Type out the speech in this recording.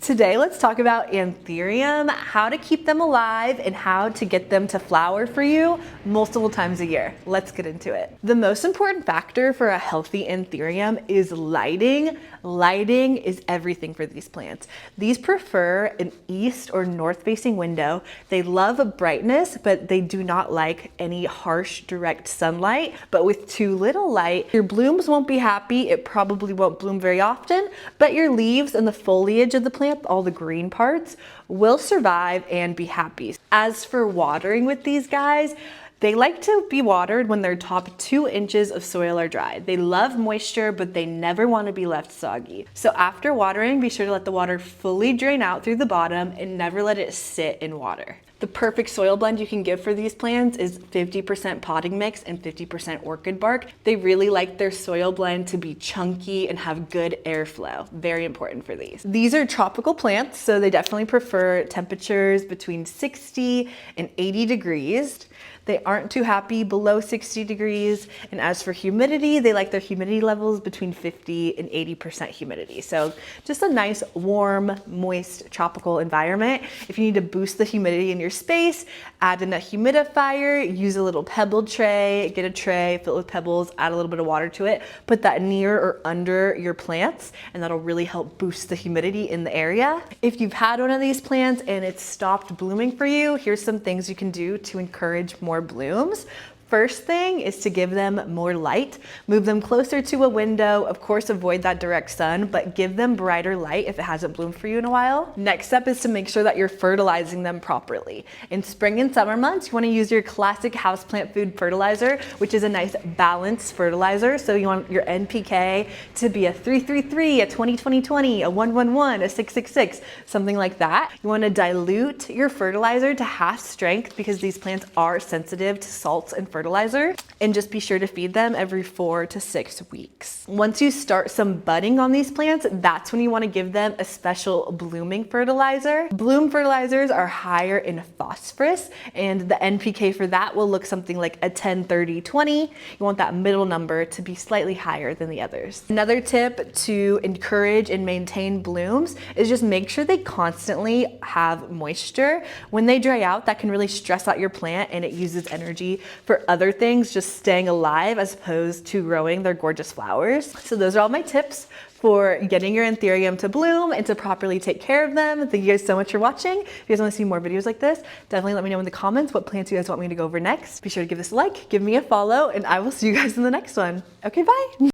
Today, let's talk about Anthurium, how to keep them alive and how to get them to flower for you multiple times a year. Let's get into it. The most important factor for a healthy Anthurium is lighting. Lighting is everything for these plants. These prefer an east or north facing window. They love brightness, but they do not like any harsh direct sunlight. But with too little light, your blooms won't be happy. It probably won't bloom very often, but your leaves and the foliage of the plant, all the green parts, will survive and be happy. As for watering with these guys, they like to be watered when their top 2 inches of soil are dry. They love moisture, but they never want to be left soggy. So after watering, be sure to let the water fully drain out through the bottom and never let it sit in water. The perfect soil blend you can give for these plants is 50% potting mix and 50% orchid bark. They really like their soil blend to be chunky and have good airflow. Very important for these. These are tropical plants, so they definitely prefer temperatures between 60 and 80 degrees. They aren't too happy below 60 degrees. And as for humidity, they like their humidity levels between 50 and 80% humidity. So just a nice, warm, moist, tropical environment. If you need to boost the humidity in your space, add in a humidifier, use a little pebble tray, get a tray, fill it with pebbles, add a little bit of water to it, put that near or under your plants, and that'll really help boost the humidity in the area. If you've had one of these plants and it's stopped blooming for you, here's some things you can do to encourage more blooms. First thing is to give them more light. Move them closer to a window. Of course, avoid that direct sun, but give them brighter light if it hasn't bloomed for you in a while. Next step is to make sure that you're fertilizing them properly. In spring and summer months, you want to use your classic houseplant food fertilizer, which is a nice balanced fertilizer. So you want your NPK to be a 3-3-3, a 20-20-20, a 1-1-1, a 6-6-6, something like that. You want to dilute your fertilizer to half strength because these plants are sensitive to salts and fertilizer, and just be sure to feed them every 4 to 6 weeks. Once you start some budding on these plants, that's when you want to give them a special blooming fertilizer. Bloom fertilizers are higher in phosphorus, and the NPK for that will look something like a 10-30-20. You want that middle number to be slightly higher than the others. Another tip to encourage and maintain blooms is just make sure they constantly have moisture. When they dry out, that can really stress out your plant and it uses energy for other things, just staying alive as opposed to growing their gorgeous flowers. So those are all my tips for getting your Anthurium to bloom and to properly take care of them. Thank you guys so much for watching. If you guys want to see more videos like this, definitely let me know in the comments what plants you guys want me to go over next. Be sure to give this a like, give me a follow, and I will see you guys in the next one. Okay, bye.